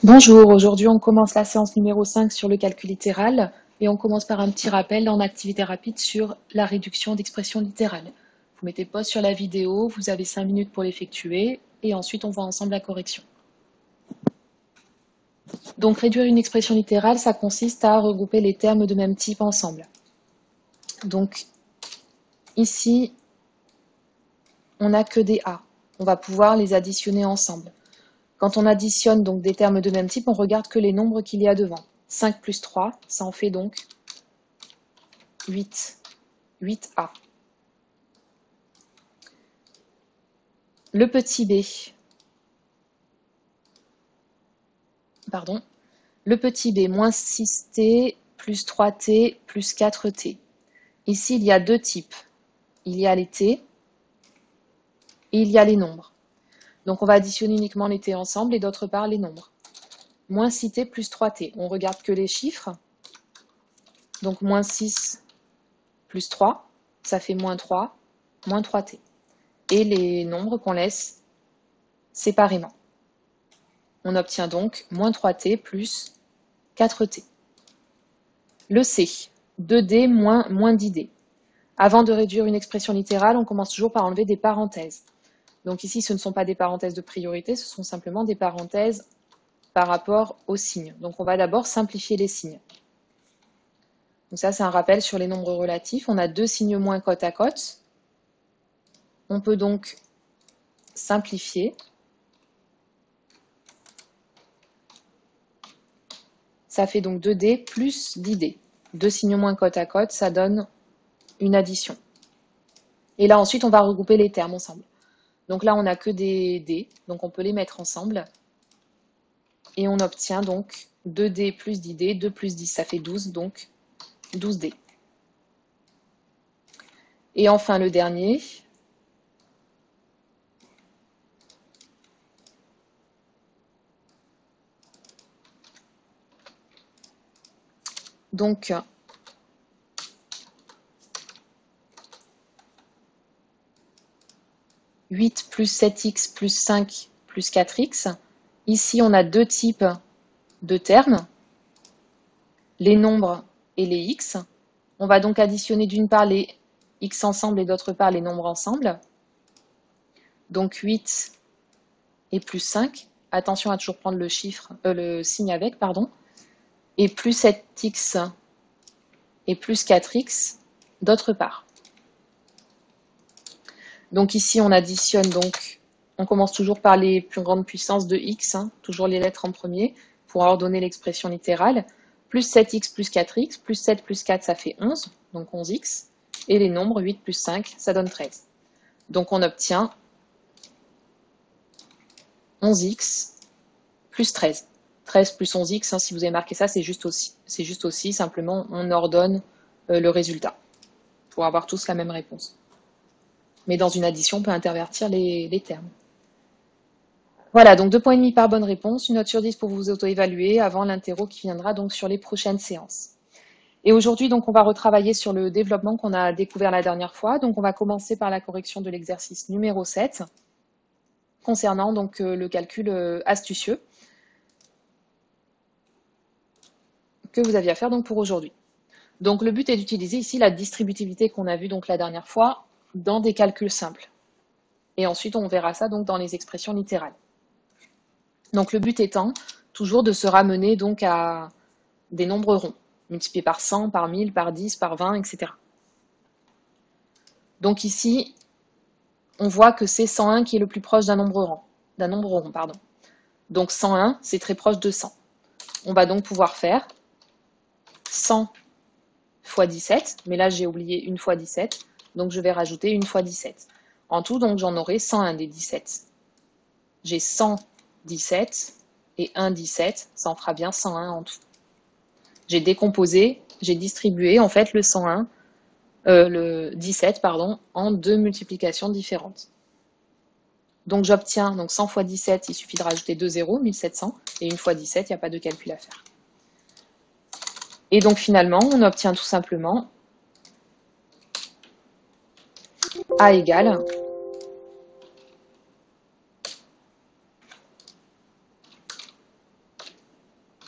Bonjour, aujourd'hui on commence la séance numéro 5 sur le calcul littéral et on commence par un petit rappel en activité rapide sur la réduction d'expression littérale. Vous mettez pause sur la vidéo, vous avez 5 minutes pour l'effectuer et ensuite on voit ensemble la correction. Donc réduire une expression littérale, ça consiste à regrouper les termes de même type ensemble. Donc ici, on n'a que des A. On va pouvoir les additionner ensemble. Quand on additionne donc des termes de même type, on regarde que les nombres qu'il y a devant. 5 plus 3, ça en fait donc 8. 8A. Le petit b, le petit b, moins 6t plus 3t plus 4t. Ici, il y a deux types. Il y a les t et il y a les nombres. Donc, on va additionner uniquement les t ensemble et d'autre part les nombres. Moins 6t plus 3t. On regarde que les chiffres. Donc, moins 6 plus 3, ça fait moins 3, moins 3t. Et les nombres qu'on laisse séparément. On obtient donc moins 3t plus 4t. Le C, 2D moins 10D. Avant de réduire une expression littérale, on commence toujours par enlever des parenthèses. Donc ici, ce ne sont pas des parenthèses de priorité, ce sont simplement des parenthèses par rapport aux signes. Donc on va d'abord simplifier les signes. Donc ça, c'est un rappel sur les nombres relatifs. On a deux signes moins côte à côte. On peut donc simplifier. Ça fait donc 2D plus 10D. Deux signes moins côte à côte, ça donne une addition. Et là, ensuite, on va regrouper les termes ensemble. Donc là, on n'a que des D, donc on peut les mettre ensemble. Et on obtient donc 2D plus 10D, 2 plus 10, ça fait 12, donc 12D. Et enfin, le dernier, donc 8 plus 7x plus 5 plus 4x. Ici, on a deux types de termes, les nombres et les x. On va donc additionner d'une part les x ensemble et d'autre part les nombres ensemble. Donc 8 et plus 5. Attention à toujours prendre le signe avec, pardon. Et plus 7x et plus 4x d'autre part. Donc ici, on additionne, donc on commence toujours par les plus grandes puissances de x, toujours les lettres en premier, pour ordonner l'expression littérale. Plus 7x plus 4x, plus 7 plus 4, ça fait 11, donc 11x. Et les nombres 8 plus 5, ça donne 13. Donc on obtient 11x plus 13. 13 plus 11x, si vous avez marqué ça, c'est juste aussi, simplement on ordonne le résultat pour avoir tous la même réponse. Mais dans une addition, on peut intervertir les termes. Voilà, donc 2,5 points par bonne réponse, une note sur 10 pour vous auto-évaluer avant l'interro qui viendra donc sur les prochaines séances. Et aujourd'hui, donc, on va retravailler sur le développement qu'on a découvert la dernière fois. Donc, on va commencer par la correction de l'exercice numéro 7, concernant donc le calcul astucieux que vous aviez à faire donc pour aujourd'hui. Donc, le but est d'utiliser ici la distributivité qu'on a vue donc la dernière fois dans des calculs simples. Et ensuite, on verra ça donc dans les expressions littérales. Donc, le but étant toujours de se ramener donc à des nombres ronds, multipliés par 100, par 1000, par 10, par 20, etc. Donc ici, on voit que c'est 101 qui est le plus proche d'un nombre rond. Donc 101, c'est très proche de 100. On va donc pouvoir faire 100 fois 17, mais là j'ai oublié une fois 17, donc je vais rajouter une fois 17. En tout, donc j'en aurai 101 des 17. J'ai 117 et 1 17, ça en fera bien 101 en tout. J'ai décomposé, j'ai distribué en fait le 101, le 17 pardon, en deux multiplications différentes. Donc j'obtiens donc 100 fois 17, il suffit de rajouter 2 zéros, 1700, et une fois 17, il n'y a pas de calcul à faire. Et donc finalement, on obtient tout simplement A égale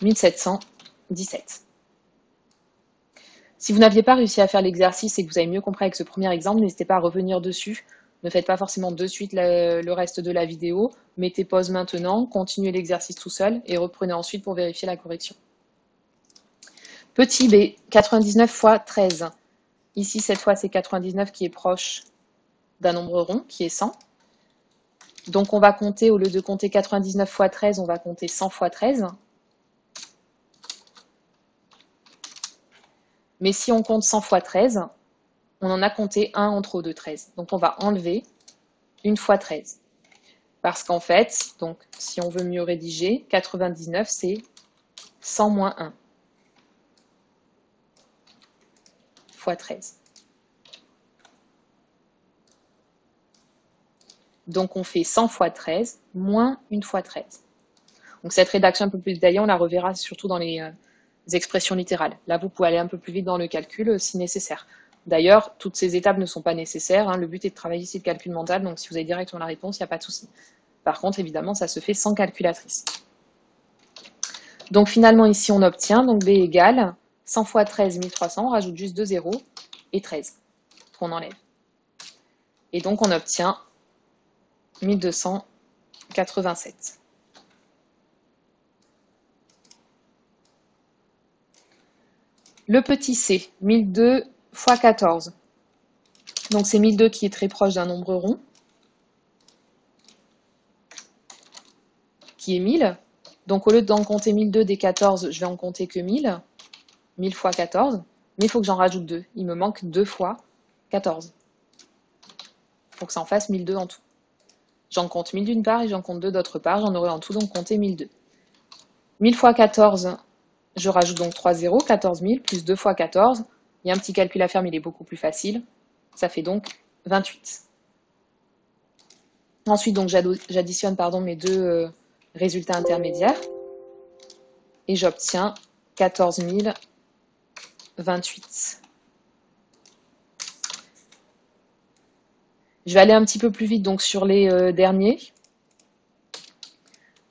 1717. Si vous n'aviez pas réussi à faire l'exercice et que vous avez mieux compris avec ce premier exemple, n'hésitez pas à revenir dessus. Ne faites pas forcément de suite le reste de la vidéo. Mettez pause maintenant, continuez l'exercice tout seul et reprenez ensuite pour vérifier la correction. Petit b, 99 fois 13. Ici, cette fois, c'est 99 qui est proche d'un nombre rond, qui est 100. Donc, on va compter, au lieu de compter 99 fois 13, on va compter 100 fois 13. Mais si on compte 100 fois 13, on en a compté 1 en trop de 13. Donc, on va enlever 1 fois 13. Parce qu'en fait, donc, si on veut mieux rédiger, 99, c'est 100 moins 1 fois 13. Donc, on fait 100 fois 13 moins 1 fois 13. Donc, cette rédaction un peu plus détaillée, on la reverra surtout dans les expressions littérales. Là, vous pouvez aller un peu plus vite dans le calcul si nécessaire. D'ailleurs, toutes ces étapes ne sont pas nécessaires. Hein. Le but est de travailler ici le calcul mental. Donc, si vous avez directement la réponse, il n'y a pas de souci. Par contre, évidemment, ça se fait sans calculatrice. Donc, finalement, ici, on obtient donc B égale 100 fois 13, 1300. On rajoute juste 2 zéros et 13 qu'on enlève. Et donc, on obtient 1287. Le petit c, 1002 fois 14. Donc, c'est 1002 qui est très proche d'un nombre rond, qui est 1000. Donc, au lieu d'en compter 1002 des 14, je vais en compter que 1000. 1000 fois 14. Mais il faut que j'en rajoute 2. Il me manque 2 fois 14. Il faut que ça en fasse 1002 en tout. J'en compte 1000 d'une part et j'en compte 2 d'autre part. J'en aurai en tout donc compté 1002. 1000 fois 14, je rajoute donc 3 zéros, 14 000, plus 2 fois 14. Il y a un petit calcul à faire, mais il est beaucoup plus facile. Ça fait donc 28. Ensuite, donc, j'additionne mes deux résultats intermédiaires. Et j'obtiens 14 028. Je vais aller un petit peu plus vite donc, sur les derniers.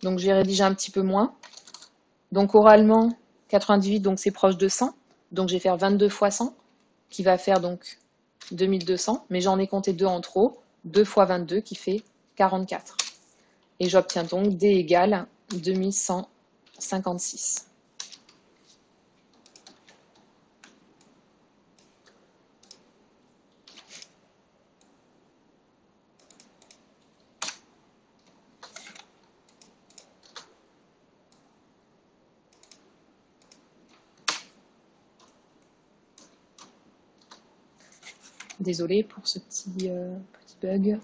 Donc, je vais rédiger un petit peu moins. Donc, oralement, 98, donc c'est proche de 100. Donc, je vais faire 22 fois 100, qui va faire donc 2200. Mais j'en ai compté 2 en trop. 2 fois 22, qui fait 44. Et j'obtiens donc D égale 2156. Désolée pour ce petit bug.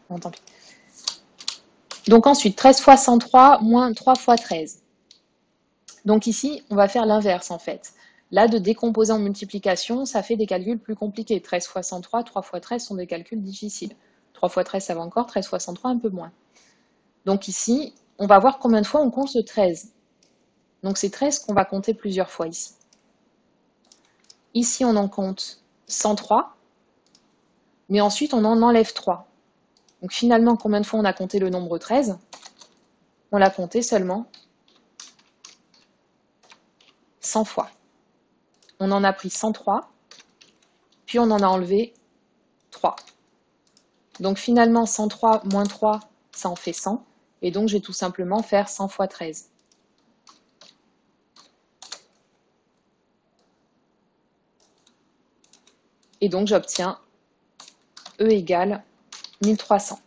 Bon, tant pis. Donc ensuite, 13 fois 103 moins 3 fois 13. Donc ici, on va faire l'inverse en fait. Là, de décomposer en multiplication, ça fait des calculs plus compliqués. 13 fois 103, 3 fois 13 sont des calculs difficiles. 3 fois 13, ça va encore. 13 fois 103, un peu moins. Donc ici, on va voir combien de fois on compte ce 13. Donc c'est 13 qu'on va compter plusieurs fois ici. Ici, on en compte 103, mais ensuite, on en enlève 3. Donc finalement, combien de fois on a compté le nombre 13? On l'a compté seulement 100 fois. On en a pris 103, puis on en a enlevé 3. Donc finalement, 103 moins 3, ça en fait 100. Et donc, je vais tout simplement faire 100 fois 13. Et donc, j'obtiens E égale 1300.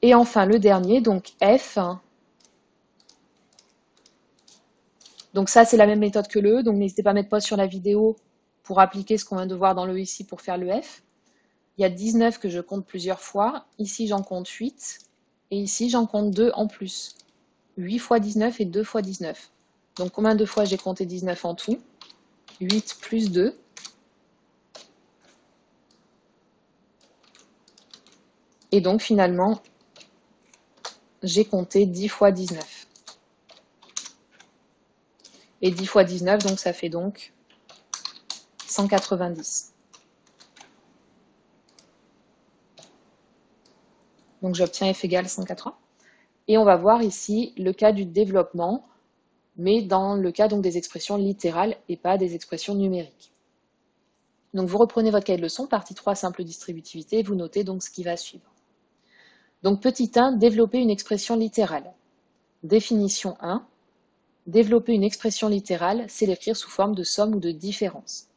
Et enfin, le dernier, donc F. Donc ça, c'est la même méthode que le E. Donc, n'hésitez pas à mettre pause sur la vidéo pour appliquer ce qu'on vient de voir dans le E ici pour faire le F. Il y a 19 que je compte plusieurs fois. Ici, j'en compte 8. Et ici, j'en compte 2 en plus. 8 fois 19 et 2 fois 19. Donc, combien de fois j'ai compté 19 en tout? 8 plus 2. Et donc, finalement, j'ai compté 10 fois 19. Et 10 fois 19, donc ça fait donc 190. Donc j'obtiens f égale 180. Et on va voir ici le cas du développement, mais dans le cas donc des expressions littérales et pas des expressions numériques. Donc vous reprenez votre cahier de leçon, partie 3, simple distributivité, et vous notez donc ce qui va suivre. Donc petit 1, développer une expression littérale. Définition 1, développer une expression littérale, c'est l'écrire sous forme de somme ou de différence.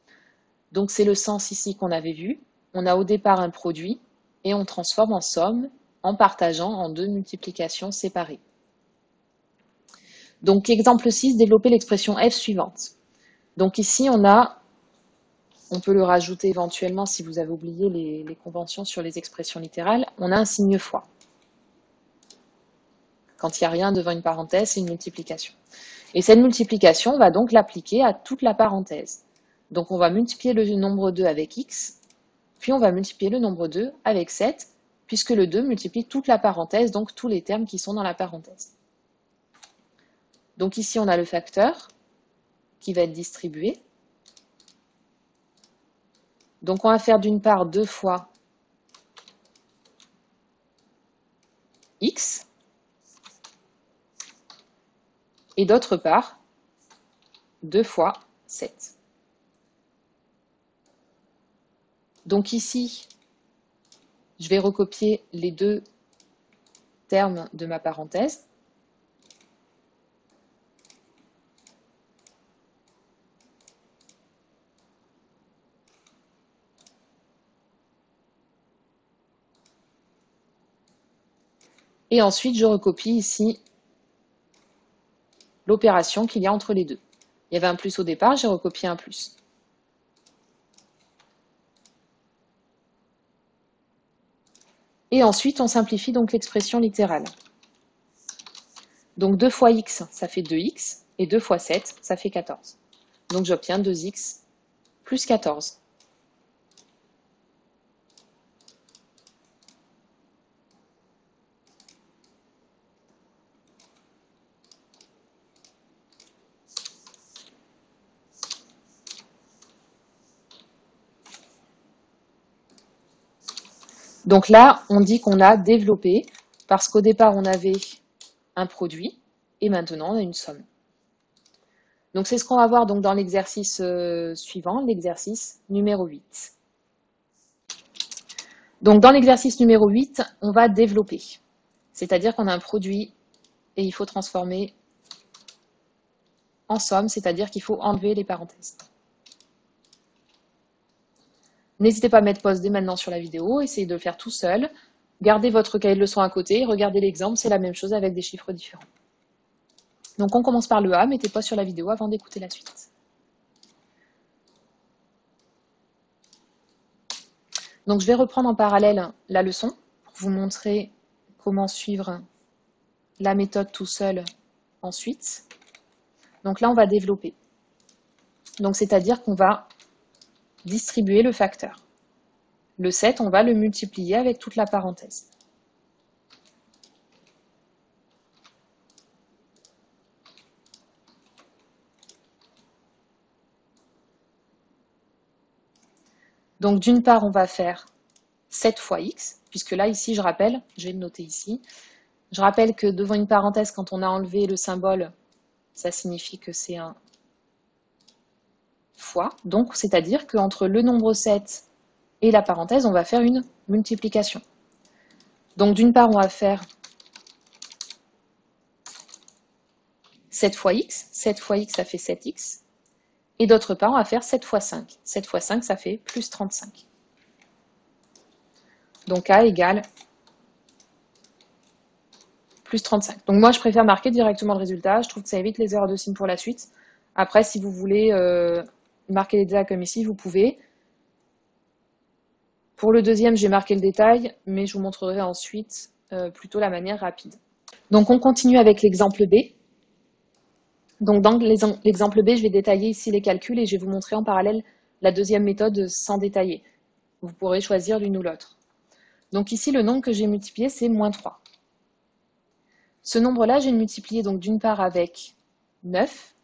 Donc c'est le sens ici qu'on avait vu. On a au départ un produit et on transforme en somme en partageant en deux multiplications séparées. Donc exemple 6, développer l'expression f suivante. Donc ici on peut le rajouter éventuellement si vous avez oublié les conventions sur les expressions littérales, on a un signe fois. Quand il n'y a rien devant une parenthèse, c'est une multiplication. Et cette multiplication, on va donc l'appliquer à toute la parenthèse. Donc on va multiplier le nombre 2 avec x, puis on va multiplier le nombre 2 avec 7, puisque le 2 multiplie toute la parenthèse, donc tous les termes qui sont dans la parenthèse. Donc ici, on a le facteur qui va être distribué. Donc on va faire d'une part 2 fois x, et d'autre part 2 fois 7. Donc ici, je vais recopier les deux termes de ma parenthèse. Et ensuite, je recopie ici l'opération qu'il y a entre les deux. Il y avait un plus au départ, j'ai recopié un plus. Et ensuite, on simplifie donc l'expression littérale. Donc 2 fois x, ça fait 2x, et 2 fois 7, ça fait 14. Donc j'obtiens 2x plus 14. Donc là, on dit qu'on a développé, parce qu'au départ, on avait un produit, et maintenant, on a une somme. Donc c'est ce qu'on va voir donc, dans l'exercice suivant, l'exercice numéro 8. Donc dans l'exercice numéro 8, on va développer. C'est-à-dire qu'on a un produit, et il faut transformer en somme, c'est-à-dire qu'il faut enlever les parenthèses. N'hésitez pas à mettre pause dès maintenant sur la vidéo, essayez de le faire tout seul. Gardez votre cahier de leçon à côté, regardez l'exemple, c'est la même chose avec des chiffres différents. Donc on commence par le A, mettez pause sur la vidéo avant d'écouter la suite. Donc je vais reprendre en parallèle la leçon pour vous montrer comment suivre la méthode tout seul ensuite. Donc là on va développer. Donc c'est-à-dire qu'on va distribuer le facteur. Le 7, on va le multiplier avec toute la parenthèse. Donc d'une part, on va faire 7 fois x, puisque là, ici, je rappelle, je vais le noter ici, je rappelle que devant une parenthèse, quand on a enlevé le symbole, ça signifie que c'est un fois. Donc, c'est-à-dire qu'entre le nombre 7 et la parenthèse, on va faire une multiplication. Donc d'une part, on va faire 7 fois x. 7 fois x, ça fait 7x. Et d'autre part, on va faire 7 fois 5. 7 fois 5, ça fait plus 35. Donc A égale plus 35. Donc moi, je préfère marquer directement le résultat. Je trouve que ça évite les erreurs de signe pour la suite. Après, si vous voulez marquer les détails comme ici, vous pouvez. Pour le deuxième, j'ai marqué le détail, mais je vous montrerai ensuite plutôt la manière rapide. Donc on continue avec l'exemple B. Donc dans l'exemple B, je vais détailler ici les calculs et je vais vous montrer en parallèle la deuxième méthode sans détailler. Vous pourrez choisir l'une ou l'autre. Donc ici, le nombre que j'ai multiplié, c'est moins 3. Ce nombre-là, j'ai multiplié donc d'une part avec 9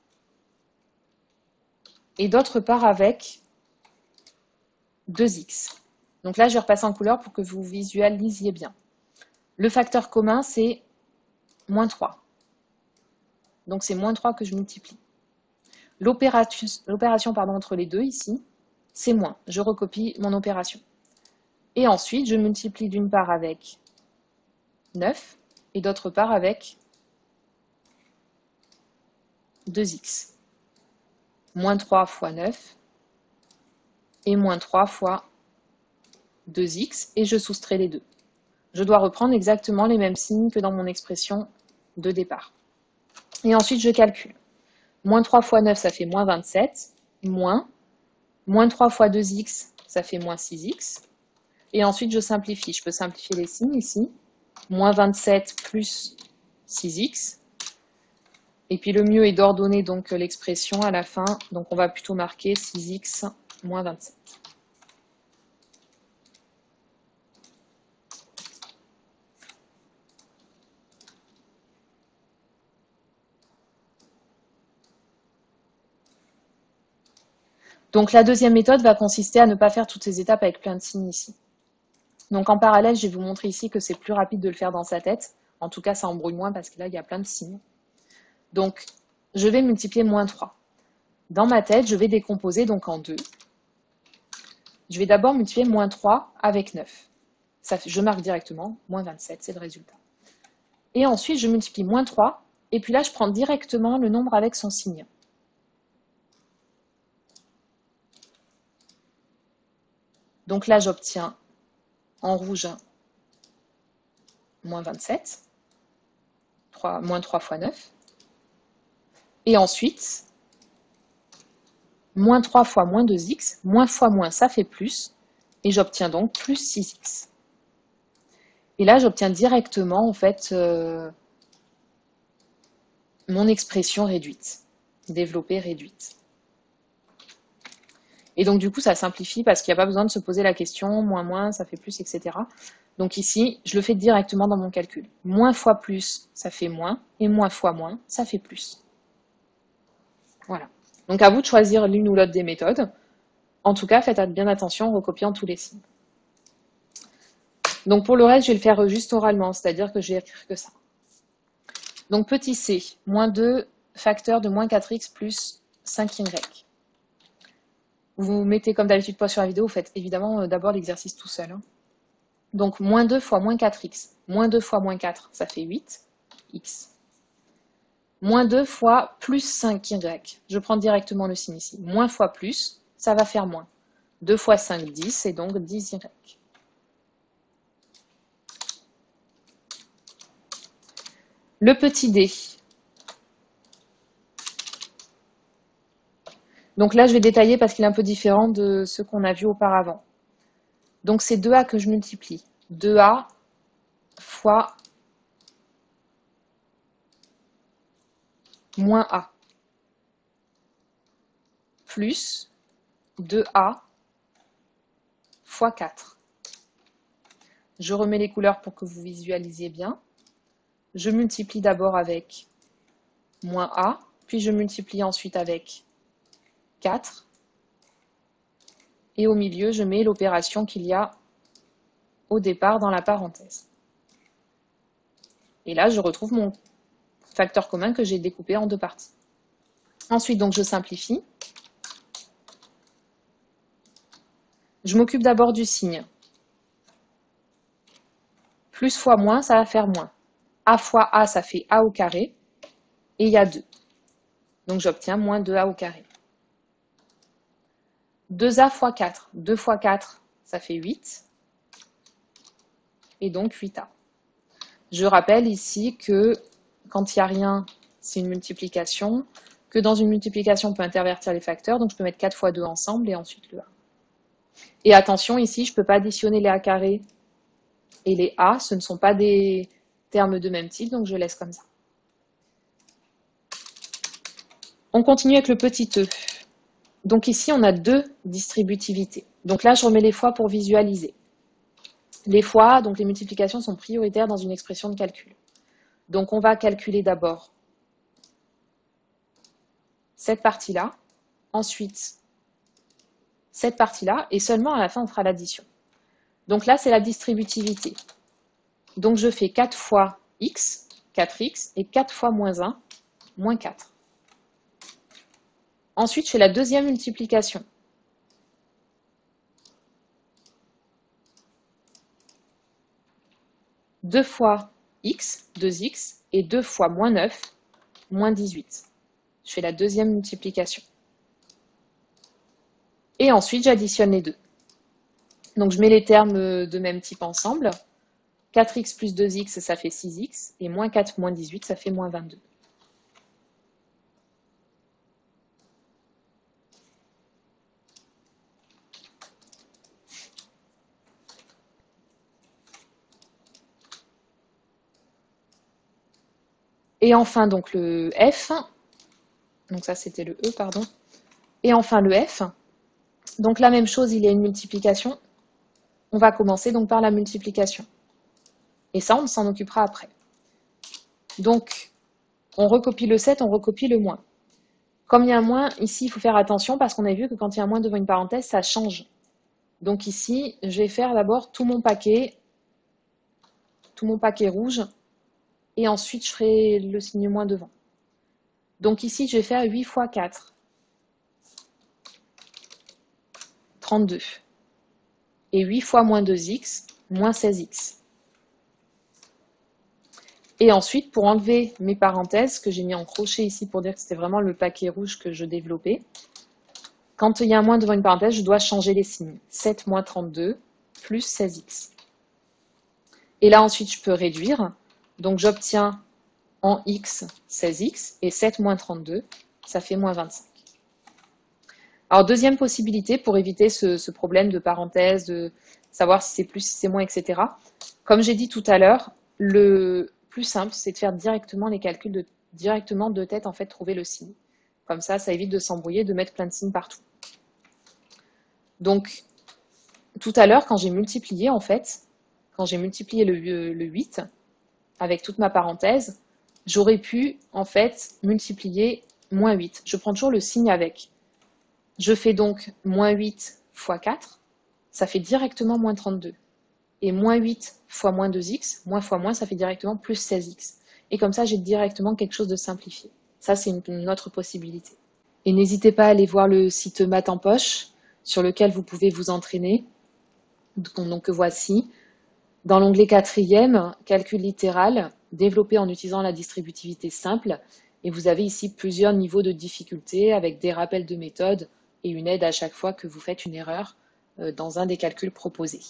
et d'autre part avec 2x. Donc là, je vais repasser en couleur pour que vous visualisiez bien. Le facteur commun, c'est moins 3. Donc c'est moins 3 que je multiplie. L'opération entre les deux ici, c'est moins. Je recopie mon opération. Et ensuite, je multiplie d'une part avec 9 et d'autre part avec 2x. Moins 3 fois 9 et moins 3 fois 2x, et je soustrais les deux. Je dois reprendre exactement les mêmes signes que dans mon expression de départ. Et ensuite, je calcule. Moins 3 fois 9, ça fait moins 27, moins 3 fois 2x, ça fait moins 6x. Et ensuite, je simplifie. Je peux simplifier les signes ici. Moins 27 plus 6x. Et puis le mieux est d'ordonner donc l'expression à la fin. Donc on va plutôt marquer 6x moins 27. Donc la deuxième méthode va consister à ne pas faire toutes ces étapes avec plein de signes ici. Donc en parallèle, je vais vous montrer ici que c'est plus rapide de le faire dans sa tête. En tout cas, ça embrouille moins parce que là, il y a plein de signes. Donc, je vais multiplier moins 3. Dans ma tête, je vais décomposer donc en 2. Je vais d'abord multiplier moins 3 avec 9. Ça, je marque directement, moins 27, c'est le résultat. Et ensuite, je multiplie moins 3, et puis là, je prends directement le nombre avec son signe. Donc là, j'obtiens en rouge moins 27, moins 3 fois 9. Et ensuite, moins 3 fois moins 2x, moins fois moins, ça fait plus, et j'obtiens donc plus 6x. Et là, j'obtiens directement, en fait, mon expression réduite, développée réduite. Et donc, du coup, ça simplifie parce qu'il n'y a pas besoin de se poser la question, moins, ça fait plus, etc. Donc ici, je le fais directement dans mon calcul. Moins fois plus, ça fait moins, et moins fois moins, ça fait plus. Voilà. Donc à vous de choisir l'une ou l'autre des méthodes. En tout cas, faites bien attention en recopiant tous les signes. Donc pour le reste, je vais le faire juste oralement, c'est-à-dire que je vais écrire que ça. Donc petit c, moins 2 facteur de moins 4x plus 5y. Vous mettez comme d'habitude pas sur la vidéo, vous faites évidemment d'abord l'exercice tout seul. Donc moins 2 fois moins 4x. Moins 2 fois moins 4, ça fait 8x. Moins 2 fois plus 5y. Je prends directement le signe ici. Moins fois plus, ça va faire moins. 2 fois 5, 10, et donc 10y. Le petit d. Donc là, je vais détailler parce qu'il est un peu différent de ce qu'on a vu auparavant. Donc c'est 2a que je multiplie. 2a fois moins a. Plus 2a fois 4. Je remets les couleurs pour que vous visualisiez bien. Je multiplie d'abord avec moins a, puis je multiplie ensuite avec 4. Et au milieu, je mets l'opération qu'il y a au départ dans la parenthèse. Et là, je retrouve mon facteur commun que j'ai découpé en deux parties. Ensuite, donc, je simplifie. Je m'occupe d'abord du signe. Plus fois moins, ça va faire moins. A fois A, ça fait A au carré. Et il y a 2. Donc j'obtiens moins 2A au carré. 2A fois 4. 2 fois 4, ça fait 8. Et donc 8A. Je rappelle ici que quand il n'y a rien, c'est une multiplication. Que dans une multiplication, on peut intervertir les facteurs. Donc je peux mettre 4 fois 2 ensemble et ensuite le A. Et attention, ici, je ne peux pas additionner les A carrés et les A. Ce ne sont pas des termes de même type, donc je laisse comme ça. On continue avec le petit e. Donc ici, on a deux distributivités. Donc là, je remets les fois pour visualiser. Les fois, donc les multiplications sont prioritaires dans une expression de calcul. Donc on va calculer d'abord cette partie-là, ensuite cette partie-là, et seulement à la fin, on fera l'addition. Donc là, c'est la distributivité. Donc je fais 4 fois x, 4x, et 4 fois moins 1, moins 4. Ensuite, je fais la deuxième multiplication. Deux fois x, 2x, et 2 fois moins 9, moins 18. Je fais la deuxième multiplication. Et ensuite, j'additionne les deux. Donc, je mets les termes de même type ensemble. 4x plus 2x, ça fait 6x. Et moins 4 moins 18, ça fait moins 22. Et enfin, donc le f. Donc ça, c'était le e, pardon. Et enfin, le f. Donc la même chose, il y a une multiplication. On va commencer donc par la multiplication. Et ça, on s'en occupera après. Donc, on recopie le 7, on recopie le moins. Comme il y a un moins, ici, il faut faire attention parce qu'on a vu que quand il y a un moins devant une parenthèse, ça change. Donc ici, je vais faire d'abord tout mon paquet rouge, et ensuite, je ferai le signe moins devant. Donc ici, je vais faire 8 fois 4. 32. Et 8 fois moins 2x, moins 16x. Et ensuite, pour enlever mes parenthèses, que j'ai mis en crochet ici pour dire que c'était vraiment le paquet rouge que je développais, quand il y a un moins devant une parenthèse, je dois changer les signes. 7 moins 32 plus 16x. Et là, ensuite, je peux réduire. Donc, j'obtiens en x 16x et 7 moins 32, ça fait moins 25. Alors, deuxième possibilité pour éviter ce problème de parenthèse, de savoir si c'est plus, si c'est moins, etc. Comme j'ai dit tout à l'heure, le plus simple, c'est de faire directement les calculs, directement de tête, en fait, trouver le signe. Comme ça évite de s'embrouiller, de mettre plein de signes partout. Donc, tout à l'heure, quand j'ai multiplié, en fait, quand j'ai multiplié le 8 avec toute ma parenthèse, j'aurais pu, en fait, multiplier moins 8. Je prends toujours le signe avec. Je fais donc moins 8 fois 4, ça fait directement moins 32. Et moins 8 fois moins 2x, moins fois moins, ça fait directement plus 16x. Et comme ça, j'ai directement quelque chose de simplifié. Ça, c'est une autre possibilité. Et n'hésitez pas à aller voir le site Math en poche, sur lequel vous pouvez vous entraîner. Donc voici, dans l'onglet 4e, calcul littéral, développé en utilisant la distributivité simple. Et vous avez ici plusieurs niveaux de difficulté avec des rappels de méthode et une aide à chaque fois que vous faites une erreur dans un des calculs proposés.